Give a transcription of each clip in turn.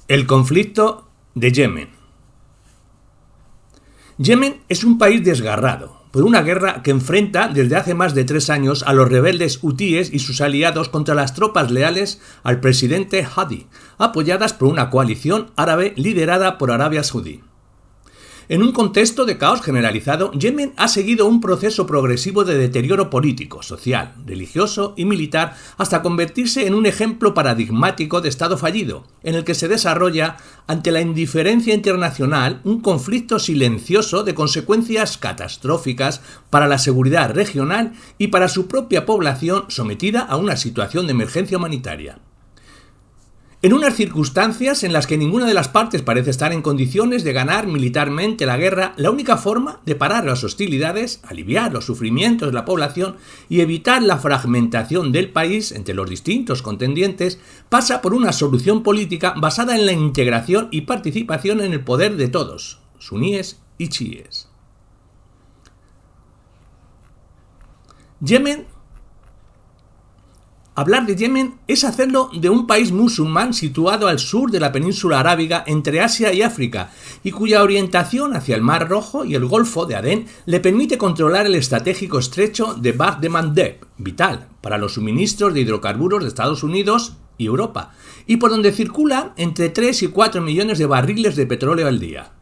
El conflicto de Yemen. Yemen es un país desgarrado por una guerra que enfrenta desde hace más de 3 años a los rebeldes hutíes y sus aliados contra las tropas leales al presidente Hadi, apoyadas por una coalición árabe liderada por Arabia Saudí. En un contexto de caos generalizado, Yemen ha seguido un proceso progresivo de deterioro político, social, religioso y militar hasta convertirse en un ejemplo paradigmático de Estado fallido, en el que se desarrolla, ante la indiferencia internacional, un conflicto silencioso de consecuencias catastróficas para la seguridad regional y para su propia población sometida a una situación de emergencia humanitaria. En unas circunstancias en las que ninguna de las partes parece estar en condiciones de ganar militarmente la guerra, la única forma de parar las hostilidades, aliviar los sufrimientos de la población y evitar la fragmentación del país entre los distintos contendientes pasa por una solución política basada en la integración y participación en el poder de todos, suníes y chiíes. Hablar de Yemen es hacerlo de un país musulmán situado al sur de la península arábiga entre Asia y África y cuya orientación hacia el Mar Rojo y el Golfo de Adén le permite controlar el estratégico estrecho de Bab de Mandeb, vital para los suministros de hidrocarburos de Estados Unidos y Europa, y por donde circulan entre 3 y 4 millones de barriles de petróleo al día.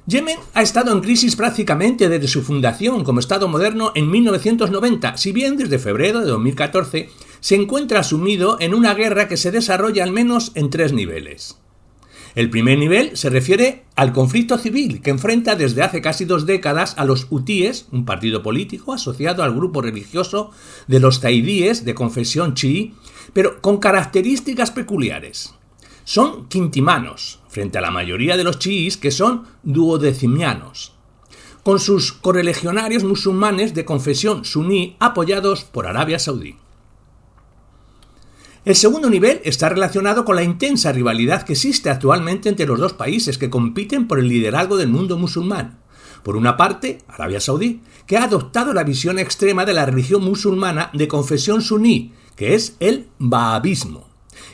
Yemen ha estado en crisis prácticamente desde su fundación como Estado moderno en 1990, si bien desde febrero de 2014 se encuentra sumido en una guerra que se desarrolla al menos en 3 niveles. El primer nivel se refiere al conflicto civil que enfrenta desde hace casi 2 décadas a los hutíes, un partido político asociado al grupo religioso de los zaidíes de confesión chií, pero con características peculiares. Son quintimanos, frente a la mayoría de los chiíes que son duodecimianos, con sus correligionarios musulmanes de confesión suní apoyados por Arabia Saudí. El segundo nivel está relacionado con la intensa rivalidad que existe actualmente entre los dos países que compiten por el liderazgo del mundo musulmán. Por una parte, Arabia Saudí, que ha adoptado la visión extrema de la religión musulmana de confesión suní, que es el wahabismo.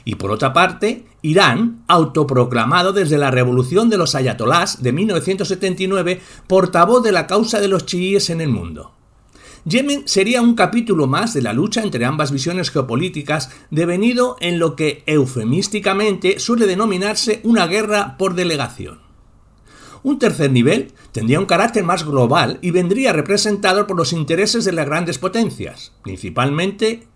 Y por otra parte, Irán, autoproclamado desde la revolución de los ayatolás de 1979, portavoz de la causa de los chiíes en el mundo. Yemen sería un capítulo más de la lucha entre ambas visiones geopolíticas, devenido en lo que eufemísticamente suele denominarse una guerra por delegación. Un tercer nivel tendría un carácter más global y vendría representado por los intereses de las grandes potencias, principalmente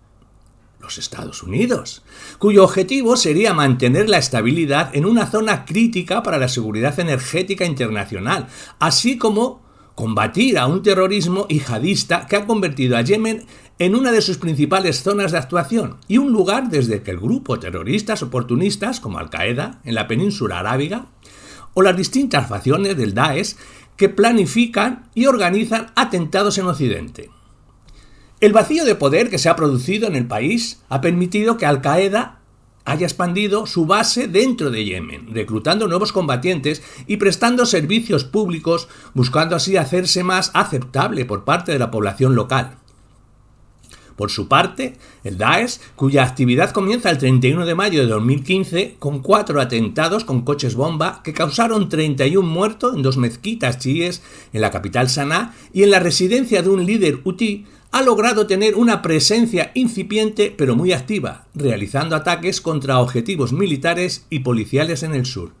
los Estados Unidos, cuyo objetivo sería mantener la estabilidad en una zona crítica para la seguridad energética internacional, así como combatir a un terrorismo yihadista que ha convertido a Yemen en una de sus principales zonas de actuación y un lugar desde que el grupo terroristas oportunistas como Al-Qaeda en la península arábiga o las distintas facciones del Daesh que planifican y organizan atentados en Occidente. El vacío de poder que se ha producido en el país ha permitido que Al-Qaeda haya expandido su base dentro de Yemen, reclutando nuevos combatientes y prestando servicios públicos, buscando así hacerse más aceptable por parte de la población local. Por su parte, el Daesh, cuya actividad comienza el 31 de mayo de 2015 con 4 atentados con coches bomba que causaron 31 muertos en 2 mezquitas chiíes en la capital Saná y en la residencia de un líder hutí, ha logrado tener una presencia incipiente pero muy activa, realizando ataques contra objetivos militares y policiales en el sur.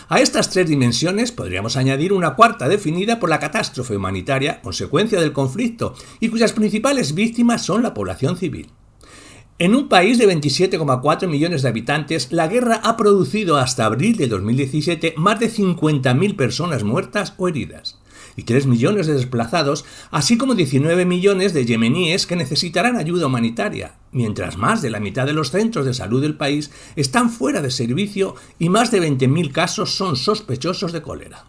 A estas 3 dimensiones podríamos añadir una cuarta definida por la catástrofe humanitaria, consecuencia del conflicto, y cuyas principales víctimas son la población civil. En un país de 27,4 millones de habitantes, la guerra ha producido hasta abril de 2017 más de 50.000 personas muertas o heridas y 3 millones de desplazados, así como 19 millones de yemeníes que necesitarán ayuda humanitaria, mientras más de la mitad de los centros de salud del país están fuera de servicio y más de 20.000 casos son sospechosos de cólera.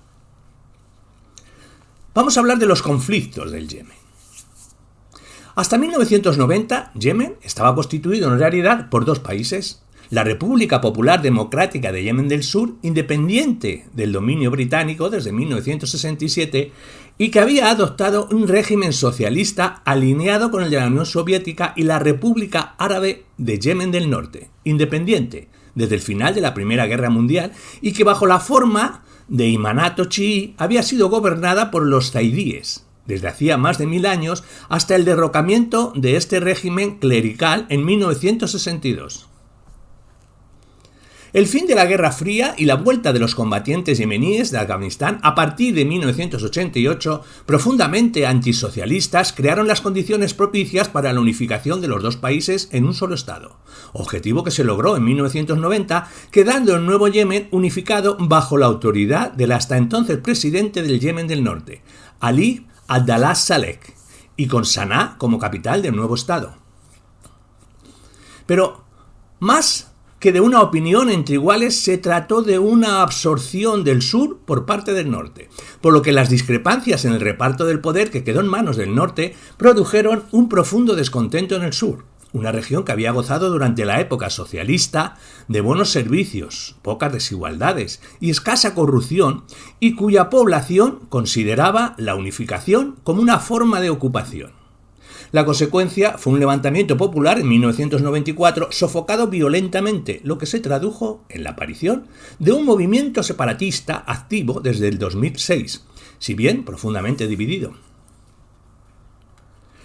Vamos a hablar de los conflictos del Yemen. Hasta 1990, Yemen estaba constituido en realidad por 2 países, la República Popular Democrática de Yemen del Sur, independiente del dominio británico desde 1967 y que había adoptado un régimen socialista alineado con el de la Unión Soviética, y la República Árabe de Yemen del Norte, independiente, desde el final de la Primera Guerra Mundial y que bajo la forma de imanato chií había sido gobernada por los zaidíes desde hacía más de 1000 años hasta el derrocamiento de este régimen clerical en 1962. El fin de la Guerra Fría y la vuelta de los combatientes yemeníes de Afganistán a partir de 1988, profundamente antisocialistas, crearon las condiciones propicias para la unificación de los dos países en un solo Estado, objetivo que se logró en 1990, quedando el nuevo Yemen unificado bajo la autoridad del hasta entonces presidente del Yemen del Norte, Ali Abdallah Saleh, y con Saná como capital del nuevo Estado. Pero más que de una opinión entre iguales, se trató de una absorción del sur por parte del norte, por lo que las discrepancias en el reparto del poder que quedó en manos del norte produjeron un profundo descontento en el sur, una región que había gozado durante la época socialista de buenos servicios, pocas desigualdades y escasa corrupción, y cuya población consideraba la unificación como una forma de ocupación. La consecuencia fue un levantamiento popular en 1994 sofocado violentamente, lo que se tradujo en la aparición de un movimiento separatista activo desde el 2006, si bien profundamente dividido.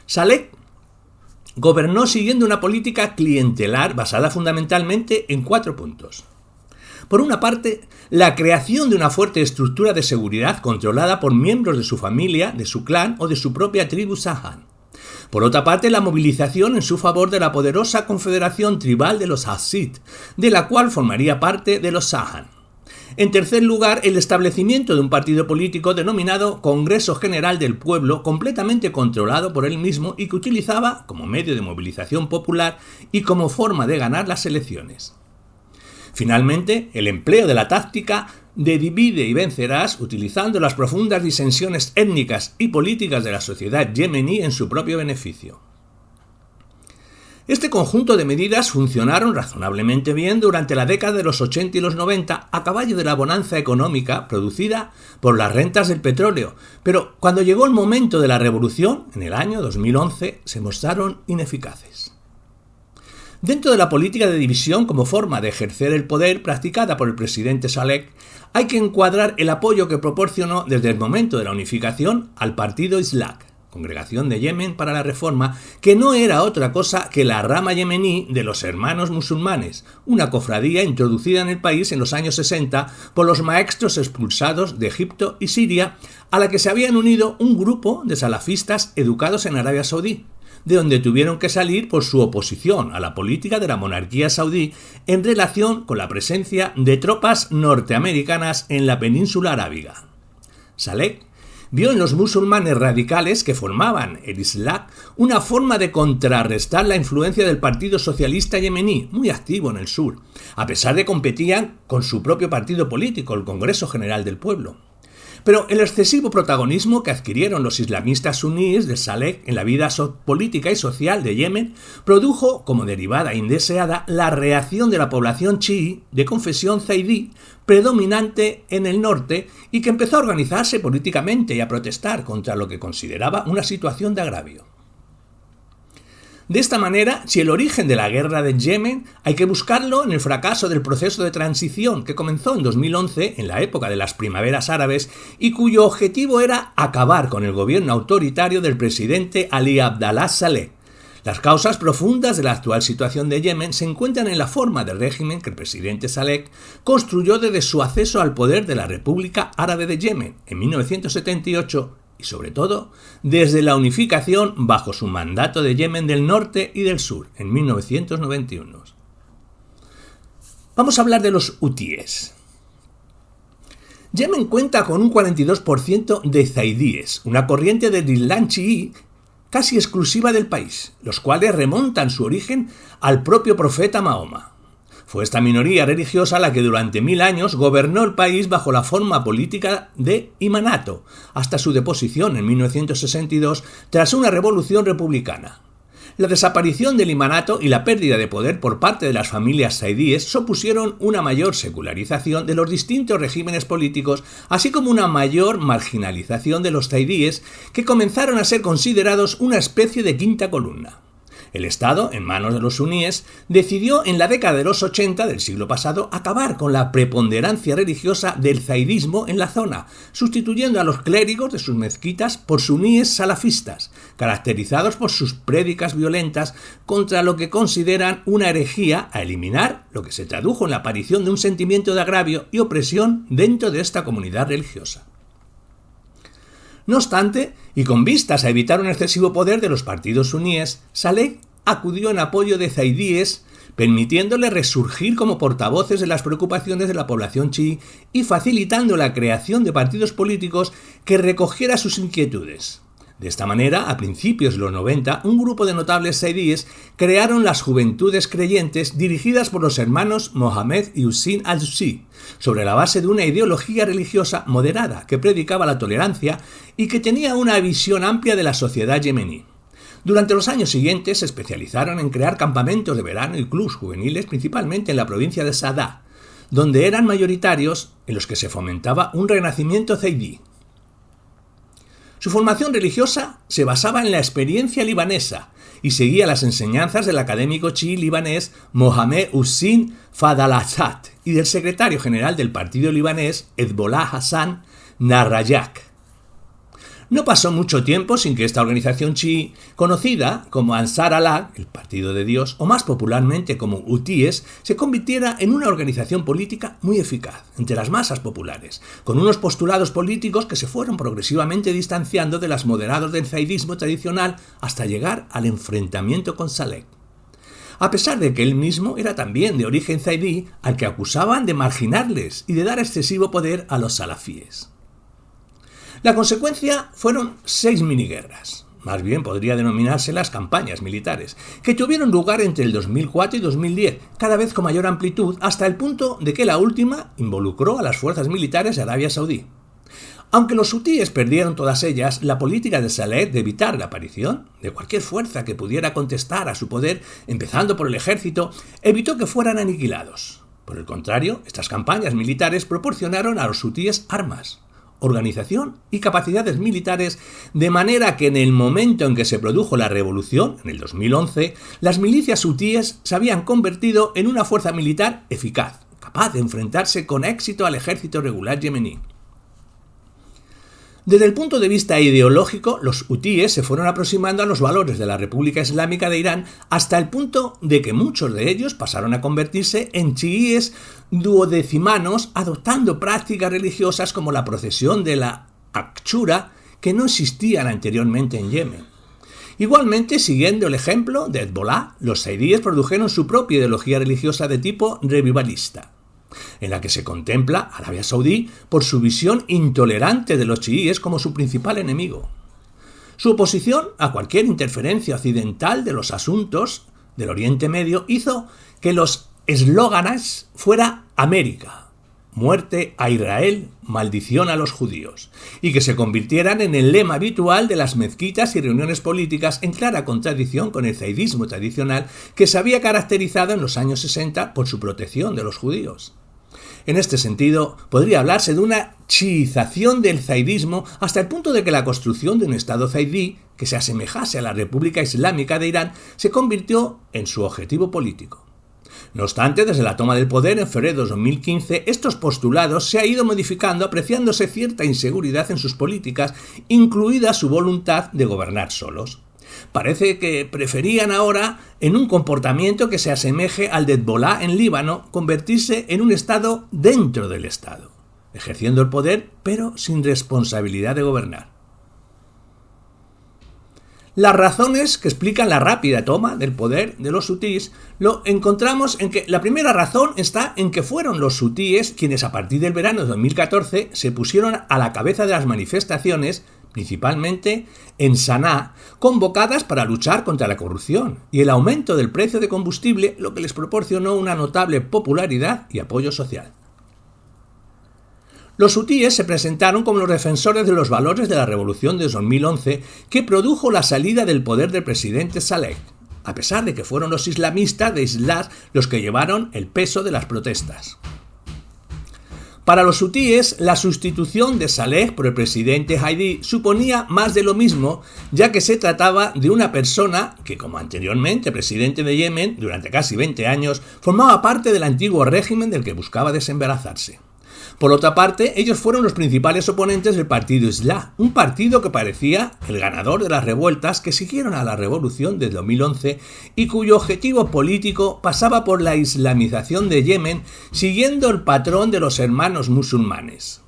Saleh gobernó siguiendo una política clientelar basada fundamentalmente en 4 puntos. Por una parte, la creación de una fuerte estructura de seguridad controlada por miembros de su familia, de su clan o de su propia tribu Sahan. Por otra parte, la movilización en su favor de la poderosa confederación tribal de los Hasid, de la cual formaría parte de los Sahan. En tercer lugar, el establecimiento de un partido político denominado Congreso General del Pueblo, completamente controlado por él mismo y que utilizaba como medio de movilización popular y como forma de ganar las elecciones. Finalmente, el empleo de la táctica de divide y vencerás, utilizando las profundas disensiones étnicas y políticas de la sociedad yemení en su propio beneficio. Este conjunto de medidas funcionaron razonablemente bien durante la década de los 80 y los 90 a caballo de la bonanza económica producida por las rentas del petróleo, pero cuando llegó el momento de la revolución, en el año 2011, se mostraron ineficaces. Dentro de la política de división como forma de ejercer el poder practicada por el presidente Saleh, hay que encuadrar el apoyo que proporcionó desde el momento de la unificación al partido Islak, Congregación de Yemen para la Reforma, que no era otra cosa que la rama yemení de los Hermanos Musulmanes, una cofradía introducida en el país en los años 60 por los maestros expulsados de Egipto y Siria, a la que se habían unido un grupo de salafistas educados en Arabia Saudí, de donde tuvieron que salir por su oposición a la política de la monarquía saudí en relación con la presencia de tropas norteamericanas en la península arábiga. Saleh vio en los musulmanes radicales que formaban el Islam una forma de contrarrestar la influencia del Partido Socialista Yemení, muy activo en el sur, a pesar de que competían con su propio partido político, el Congreso General del Pueblo. Pero el excesivo protagonismo que adquirieron los islamistas suníes de Saleh en la vida política y social de Yemen produjo, como derivada indeseada, la reacción de la población chií de confesión zaidí predominante en el norte y que empezó a organizarse políticamente y a protestar contra lo que consideraba una situación de agravio. De esta manera, si el origen de la guerra de Yemen hay que buscarlo en el fracaso del proceso de transición que comenzó en 2011, en la época de las primaveras árabes, y cuyo objetivo era acabar con el gobierno autoritario del presidente Ali Abdallah Saleh. Las causas profundas de la actual situación de Yemen se encuentran en la forma de régimen que el presidente Saleh construyó desde su acceso al poder de la República Árabe de Yemen en 1978 y sobre todo desde la unificación bajo su mandato de Yemen del Norte y del Sur en 1991. Vamos a hablar de los hutíes. Yemen cuenta con un 42% de zaidíes, una corriente del Islam chií casi exclusiva del país, los cuales remontan su origen al propio profeta Mahoma. Fue esta minoría religiosa la que durante 1000 años gobernó el país bajo la forma política de imanato, hasta su deposición en 1962 tras una revolución republicana. La desaparición del imanato y la pérdida de poder por parte de las familias zaidíes supusieron una mayor secularización de los distintos regímenes políticos, así como una mayor marginalización de los zaidíes, que comenzaron a ser considerados una especie de quinta columna. El Estado, en manos de los suníes, decidió en la década de los 80 del siglo pasado acabar con la preponderancia religiosa del zaidismo en la zona, sustituyendo a los clérigos de sus mezquitas por suníes salafistas, caracterizados por sus prédicas violentas contra lo que consideran una herejía a eliminar, lo que se tradujo en la aparición de un sentimiento de agravio y opresión dentro de esta comunidad religiosa. No obstante, y con vistas a evitar un excesivo poder de los partidos suníes, Saleh acudió en apoyo de zaidíes, permitiéndole resurgir como portavoces de las preocupaciones de la población chií y facilitando la creación de partidos políticos que recogiera sus inquietudes. De esta manera, a principios de los 90, un grupo de notables zaidíes crearon las Juventudes Creyentes dirigidas por los hermanos Mohammed y Hussein al-Zuzi, sobre la base de una ideología religiosa moderada que predicaba la tolerancia y que tenía una visión amplia de la sociedad yemení. Durante los años siguientes se especializaron en crear campamentos de verano y clubs juveniles, principalmente en la provincia de Saada, donde eran mayoritarios, en los que se fomentaba un renacimiento zaidí. Su formación religiosa se basaba en la experiencia libanesa y seguía las enseñanzas del académico chií libanés Mohammed Hussein Fadlalzad y del secretario general del partido libanés Hezbollah Hassan Nasrallah. No pasó mucho tiempo sin que esta organización chií, conocida como Ansar Allah, el Partido de Dios, o más popularmente como hutíes, se convirtiera en una organización política muy eficaz entre las masas populares, con unos postulados políticos que se fueron progresivamente distanciando de los moderados del zaidismo tradicional hasta llegar al enfrentamiento con Saleh. A pesar de que él mismo era también de origen zaidí, al que acusaban de marginarles y de dar excesivo poder a los salafíes. La consecuencia fueron 6 miniguerras, más bien podría denominárselas campañas militares, que tuvieron lugar entre el 2004 y 2010, cada vez con mayor amplitud, hasta el punto de que la última involucró a las fuerzas militares de Arabia Saudí. Aunque los hutíes perdieron todas ellas, la política de Saleh de evitar la aparición de cualquier fuerza que pudiera contestar a su poder, empezando por el ejército, evitó que fueran aniquilados. Por el contrario, estas campañas militares proporcionaron a los hutíes armas, organización y capacidades militares, de manera que en el momento en que se produjo la revolución, en el 2011, las milicias hutíes se habían convertido en una fuerza militar eficaz, capaz de enfrentarse con éxito al ejército regular yemení. Desde el punto de vista ideológico, los hutíes se fueron aproximando a los valores de la República Islámica de Irán hasta el punto de que muchos de ellos pasaron a convertirse en chiíes duodecimanos, adoptando prácticas religiosas como la procesión de la Ashura, que no existían anteriormente en Yemen. Igualmente, siguiendo el ejemplo de Hezbollah, los zaidíes produjeron su propia ideología religiosa de tipo revivalista, en la que se contempla a Arabia Saudí por su visión intolerante de los chiíes como su principal enemigo. Su oposición a cualquier interferencia occidental de los asuntos del Oriente Medio hizo que los eslóganes fuera América, muerte a Israel, maldición a los judíos, y que se convirtieran en el lema habitual de las mezquitas y reuniones políticas, en clara contradicción con el zaidismo tradicional que se había caracterizado en los años 60 por su protección de los judíos. En este sentido, podría hablarse de una chiización del zaidismo hasta el punto de que la construcción de un Estado zaidí que se asemejase a la República Islámica de Irán se convirtió en su objetivo político. No obstante, desde la toma del poder en febrero de 2015, estos postulados se han ido modificando, apreciándose cierta inseguridad en sus políticas, incluida su voluntad de gobernar solos. Parece que preferían ahora, en un comportamiento que se asemeje al de Hezbollah en Líbano, convertirse en un Estado dentro del Estado, ejerciendo el poder, pero sin responsabilidad de gobernar. Las razones que explican la rápida toma del poder de los hutíes lo encontramos en que la primera razón está en que fueron los hutíes quienes a partir del verano de 2014 se pusieron a la cabeza de las manifestaciones, principalmente en Sanaa, convocadas para luchar contra la corrupción y el aumento del precio de combustible, lo que les proporcionó una notable popularidad y apoyo social. Los hutíes se presentaron como los defensores de los valores de la revolución de 2011 que produjo la salida del poder del presidente Saleh, a pesar de que fueron los islamistas de Islah los que llevaron el peso de las protestas. Para los hutíes, la sustitución de Saleh por el presidente Hadi suponía más de lo mismo, ya que se trataba de una persona que, como anteriormente presidente de Yemen durante casi 20 años, formaba parte del antiguo régimen del que buscaba desembarazarse. Por otra parte, ellos fueron los principales oponentes del partido Islah, un partido que parecía el ganador de las revueltas que siguieron a la revolución de 2011 y cuyo objetivo político pasaba por la islamización de Yemen siguiendo el patrón de los hermanos musulmanes.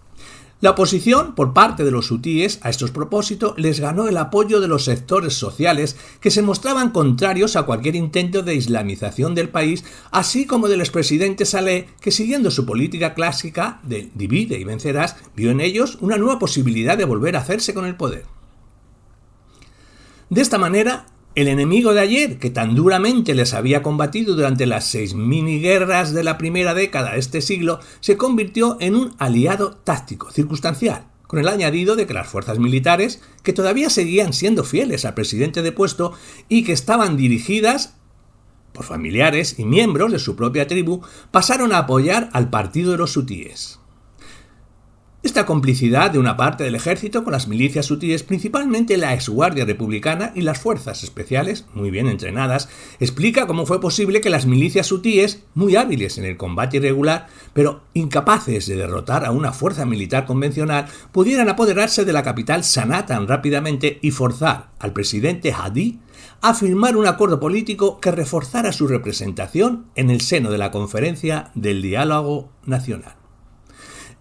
La oposición por parte de los hutíes a estos propósitos les ganó el apoyo de los sectores sociales que se mostraban contrarios a cualquier intento de islamización del país, así como del expresidente Saleh, que siguiendo su política clásica de divide y vencerás, vio en ellos una nueva posibilidad de volver a hacerse con el poder. De esta manera, el enemigo de ayer, que tan duramente les había combatido durante las 6 miniguerras de la primera década de este siglo, se convirtió en un aliado táctico, circunstancial, con el añadido de que las fuerzas militares, que todavía seguían siendo fieles al presidente depuesto y que estaban dirigidas por familiares y miembros de su propia tribu, pasaron a apoyar al partido de los hutíes. Esta complicidad de una parte del ejército con las milicias hutíes, principalmente la exguardia republicana y las fuerzas especiales, muy bien entrenadas, explica cómo fue posible que las milicias hutíes, muy hábiles en el combate irregular, pero incapaces de derrotar a una fuerza militar convencional, pudieran apoderarse de la capital Sanaa tan rápidamente y forzar al presidente Hadi a firmar un acuerdo político que reforzara su representación en el seno de la Conferencia del Diálogo Nacional.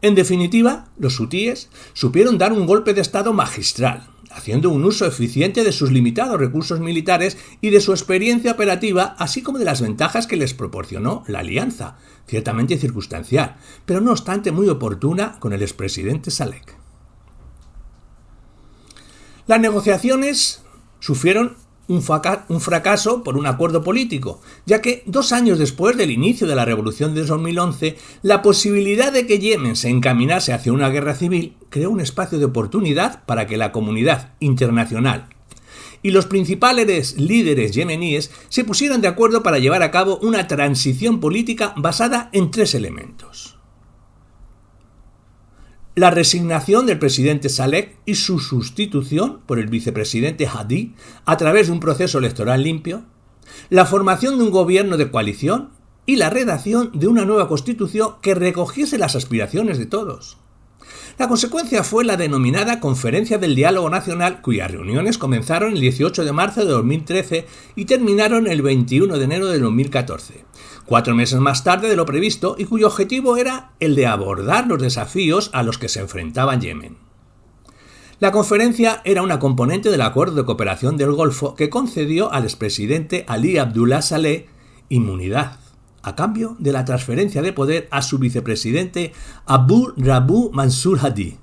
En definitiva, los hutíes supieron dar un golpe de estado magistral, haciendo un uso eficiente de sus limitados recursos militares y de su experiencia operativa, así como de las ventajas que les proporcionó la alianza, ciertamente circunstancial, pero no obstante muy oportuna con el expresidente Saleh. Las negociaciones sufrieron un fracaso por un acuerdo político, ya que 2 años después del inicio de la revolución de 2011, la posibilidad de que Yemen se encaminase hacia una guerra civil creó un espacio de oportunidad para que la comunidad internacional y los principales líderes yemeníes se pusieran de acuerdo para llevar a cabo una transición política basada en 3 elementos. La resignación del presidente Saleh y su sustitución por el vicepresidente Hadi a través de un proceso electoral limpio, la formación de un gobierno de coalición y la redacción de una nueva constitución que recogiese las aspiraciones de todos. La consecuencia fue la denominada Conferencia del Diálogo Nacional, cuyas reuniones comenzaron el 18 de marzo de 2013 y terminaron el 21 de enero de 2014. 4 meses más tarde de lo previsto y cuyo objetivo era el de abordar los desafíos a los que se enfrentaba Yemen. La conferencia era una componente del Acuerdo de Cooperación del Golfo que concedió al expresidente Ali Abdullah Saleh inmunidad, a cambio de la transferencia de poder a su vicepresidente Abu Rabu Mansur Hadi.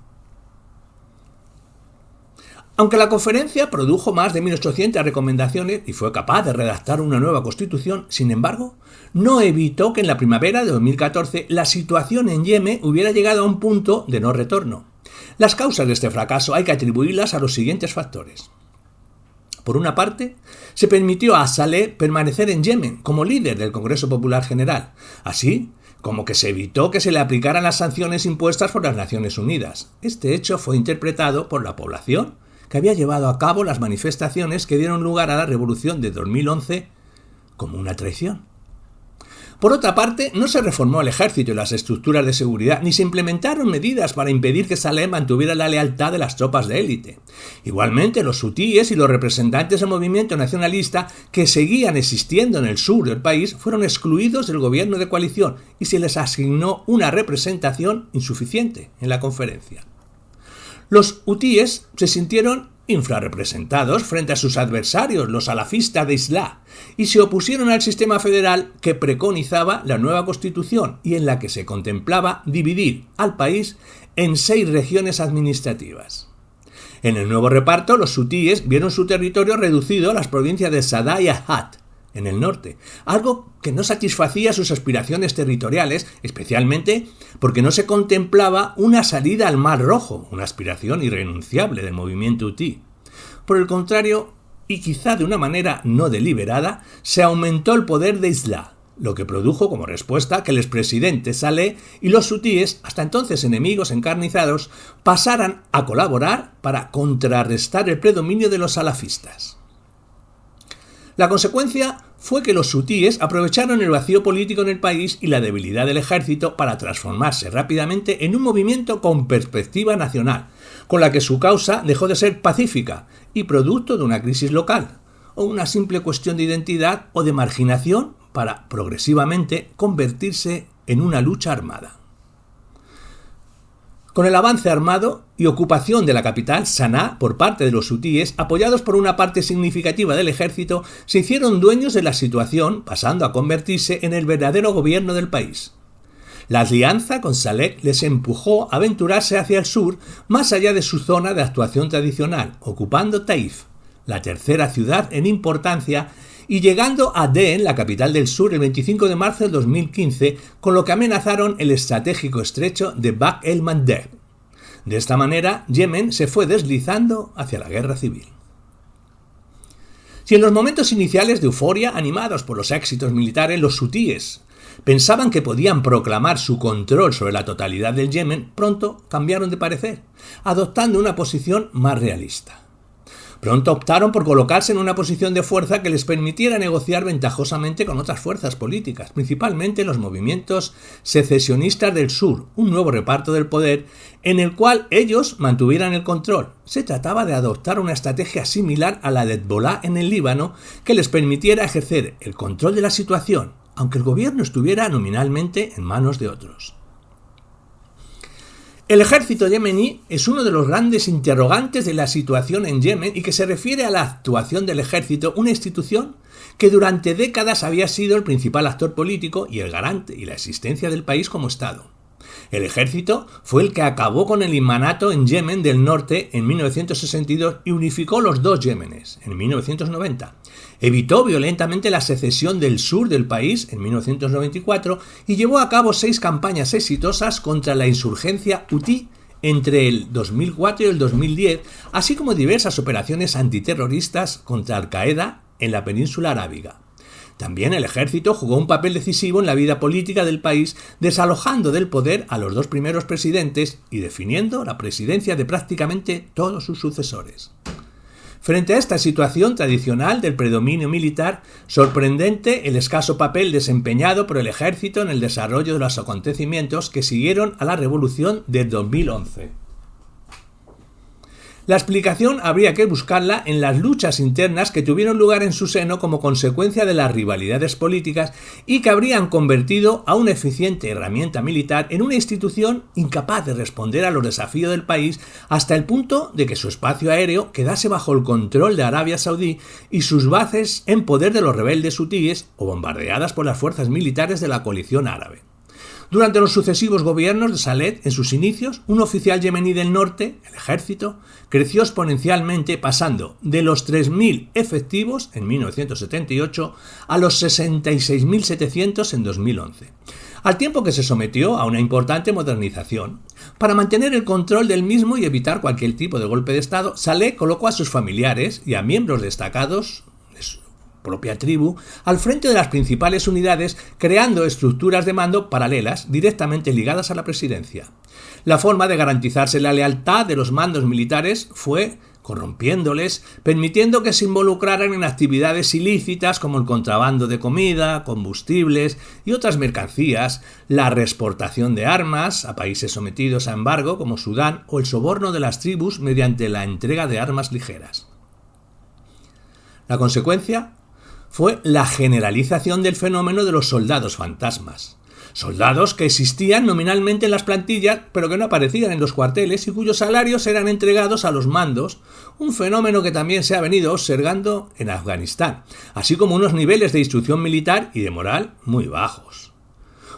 Aunque la conferencia produjo más de 1.800 recomendaciones y fue capaz de redactar una nueva constitución, sin embargo, no evitó que en la primavera de 2014 la situación en Yemen hubiera llegado a un punto de no retorno. Las causas de este fracaso hay que atribuirlas a los siguientes factores. Por una parte, se permitió a Saleh permanecer en Yemen como líder del Congreso Popular General, así como que se evitó que se le aplicaran las sanciones impuestas por las Naciones Unidas. Este hecho fue interpretado por la población que había llevado a cabo las manifestaciones que dieron lugar a la revolución de 2011 como una traición. Por otra parte, no se reformó el ejército y las estructuras de seguridad, ni se implementaron medidas para impedir que Saleh mantuviera la lealtad de las tropas de élite. Igualmente, los hutíes y los representantes del movimiento nacionalista que seguían existiendo en el sur del país fueron excluidos del gobierno de coalición y se les asignó una representación insuficiente en la conferencia. Los hutíes se sintieron infrarrepresentados frente a sus adversarios, los salafistas de Islah, y se opusieron al sistema federal que preconizaba la nueva constitución y en la que se contemplaba dividir al país en 6 regiones administrativas. En el nuevo reparto, los hutíes vieron su territorio reducido a las provincias de Sadá y Ahad, en el norte, algo que no satisfacía sus aspiraciones territoriales, especialmente porque no se contemplaba una salida al Mar Rojo, una aspiración irrenunciable del movimiento hutí. Por el contrario, y quizá de una manera no deliberada, se aumentó el poder de Islah, lo que produjo como respuesta que el expresidente Saleh y los hutíes, hasta entonces enemigos encarnizados, pasaran a colaborar para contrarrestar el predominio de los salafistas. La consecuencia fue que los hutíes aprovecharon el vacío político en el país y la debilidad del ejército para transformarse rápidamente en un movimiento con perspectiva nacional, con la que su causa dejó de ser pacífica y producto de una crisis local, o una simple cuestión de identidad o de marginación para progresivamente convertirse en una lucha armada. Con el avance armado y ocupación de la capital, Saná, por parte de los hutíes, apoyados por una parte significativa del ejército, se hicieron dueños de la situación, pasando a convertirse en el verdadero gobierno del país. La alianza con Saleh les empujó a aventurarse hacia el sur, más allá de su zona de actuación tradicional, ocupando Taif, la tercera ciudad en importancia, y llegando a Adén, la capital del sur, el 25 de marzo del 2015, con lo que amenazaron el estratégico estrecho de Bab el-Mandeb. De esta manera, Yemen se fue deslizando hacia la guerra civil. Si en los momentos iniciales de euforia, animados por los éxitos militares, los hutíes pensaban que podían proclamar su control sobre la totalidad del Yemen, pronto cambiaron de parecer, adoptando una posición más realista. Pronto optaron por colocarse en una posición de fuerza que les permitiera negociar ventajosamente con otras fuerzas políticas, principalmente los movimientos secesionistas del sur, un nuevo reparto del poder en el cual ellos mantuvieran el control. Se trataba de adoptar una estrategia similar a la de Hezbollah en el Líbano que les permitiera ejercer el control de la situación, aunque el gobierno estuviera nominalmente en manos de otros. El ejército yemení es uno de los grandes interrogantes de la situación en Yemen y que se refiere a la actuación del ejército, una institución que durante décadas había sido el principal actor político y el garante y la existencia del país como Estado. El ejército fue el que acabó con el imanato en Yemen del Norte en 1962 y unificó los dos Yemenes en 1990. Evitó violentamente la secesión del sur del país en 1994 y llevó a cabo 6 campañas exitosas contra la insurgencia hutí entre el 2004 y el 2010, así como diversas operaciones antiterroristas contra Al-Qaeda en la península arábiga. También el ejército jugó un papel decisivo en la vida política del país, desalojando del poder a los 2 primeros presidentes y definiendo la presidencia de prácticamente todos sus sucesores. Frente a esta situación tradicional del predominio militar, sorprendente el escaso papel desempeñado por el ejército en el desarrollo de los acontecimientos que siguieron a la revolución de 2011. La explicación habría que buscarla en las luchas internas que tuvieron lugar en su seno como consecuencia de las rivalidades políticas y que habrían convertido a una eficiente herramienta militar en una institución incapaz de responder a los desafíos del país hasta el punto de que su espacio aéreo quedase bajo el control de Arabia Saudí y sus bases en poder de los rebeldes hutíes o bombardeadas por las fuerzas militares de la coalición árabe. Durante los sucesivos gobiernos de Saleh, en sus inicios, un oficial yemení del norte, el ejército, creció exponencialmente pasando de los 3.000 efectivos en 1978 a los 66.700 en 2011, al tiempo que se sometió a una importante modernización. Para mantener el control del mismo y evitar cualquier tipo de golpe de Estado, Saleh colocó a sus familiares y a miembros destacados de su propia tribu al frente de las principales unidades, creando estructuras de mando paralelas directamente ligadas a la presidencia. La forma de garantizarse la lealtad de los mandos militares fue corrompiéndoles, permitiendo que se involucraran en actividades ilícitas como el contrabando de comida, combustibles y otras mercancías, la reexportación de armas a países sometidos a embargo como Sudán o el soborno de las tribus mediante la entrega de armas ligeras. La consecuencia fue la generalización del fenómeno de los soldados fantasmas. Soldados que existían nominalmente en las plantillas, pero que no aparecían en los cuarteles y cuyos salarios eran entregados a los mandos, un fenómeno que también se ha venido observando en Afganistán, así como unos niveles de instrucción militar y de moral muy bajos.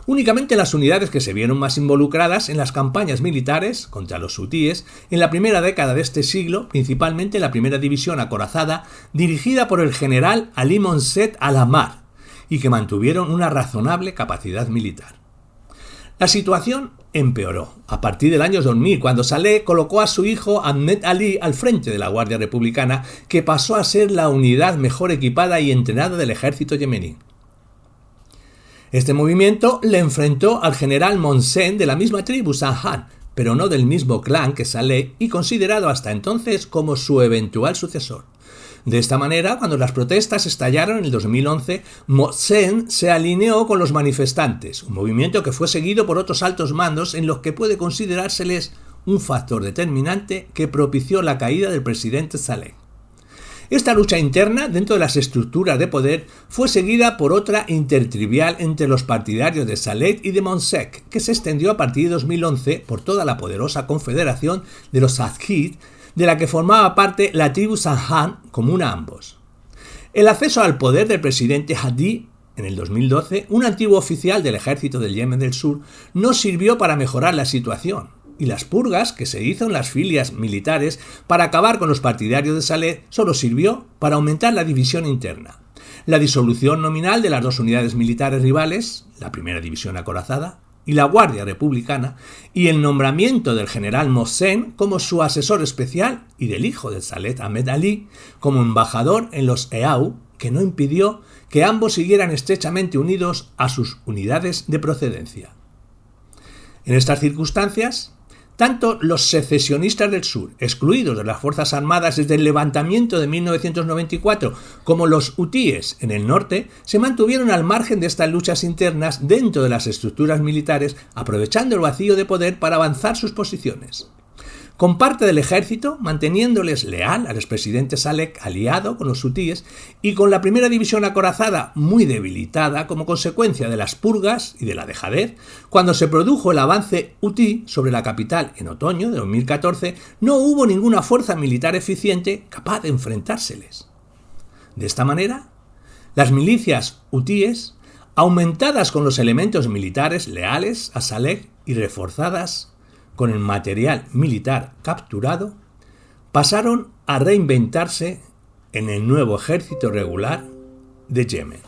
Únicamente las unidades que se vieron más involucradas en las campañas militares contra los hutíes en la primera década de este siglo, principalmente la primera división acorazada dirigida por el general Ali Monset al-Ahmar, y que mantuvieron una razonable capacidad militar. La situación empeoró a partir del año 2000, cuando Saleh colocó a su hijo Ahmed Ali al frente de la Guardia Republicana, que pasó a ser la unidad mejor equipada y entrenada del ejército yemení. Este movimiento le enfrentó al general Monsen de la misma tribu, Sanghan, pero no del mismo clan que Saleh y considerado hasta entonces como su eventual sucesor. De esta manera, cuando las protestas estallaron en el 2011, Monsen se alineó con los manifestantes, un movimiento que fue seguido por otros altos mandos en los que puede considerárseles un factor determinante que propició la caída del presidente Saleh. Esta lucha interna dentro de las estructuras de poder fue seguida por otra intertrivial entre los partidarios de Saleh y de Monsek, que se extendió a partir de 2011 por toda la poderosa confederación de los Azkid, de la que formaba parte la tribu Sanghan común a ambos. El acceso al poder del presidente Hadi en el 2012, un antiguo oficial del ejército del Yemen del Sur, no sirvió para mejorar la situación, y las purgas que se hizo en las filias militares para acabar con los partidarios de Saleh solo sirvió para aumentar la división interna. La disolución nominal de las dos unidades militares rivales, la primera división acorazada y la Guardia Republicana, y el nombramiento del general Mohsen como su asesor especial y del hijo de Saleh Ahmed Ali como embajador en los EAU, que no impidió que ambos siguieran estrechamente unidos a sus unidades de procedencia. En estas circunstancias, tanto los secesionistas del sur, excluidos de las Fuerzas Armadas desde el levantamiento de 1994, como los hutíes en el norte, se mantuvieron al margen de estas luchas internas dentro de las estructuras militares, aprovechando el vacío de poder para avanzar sus posiciones. Con parte del ejército manteniéndoles leal al expresidente Saleh aliado con los hutíes y con la primera división acorazada muy debilitada como consecuencia de las purgas y de la dejadez, cuando se produjo el avance hutí sobre la capital en otoño de 2014, no hubo ninguna fuerza militar eficiente capaz de enfrentárseles. De esta manera, las milicias hutíes, aumentadas con los elementos militares leales a Saleh y reforzadas con el material militar capturado, pasaron a reinventarse en el nuevo ejército regular de Yemen.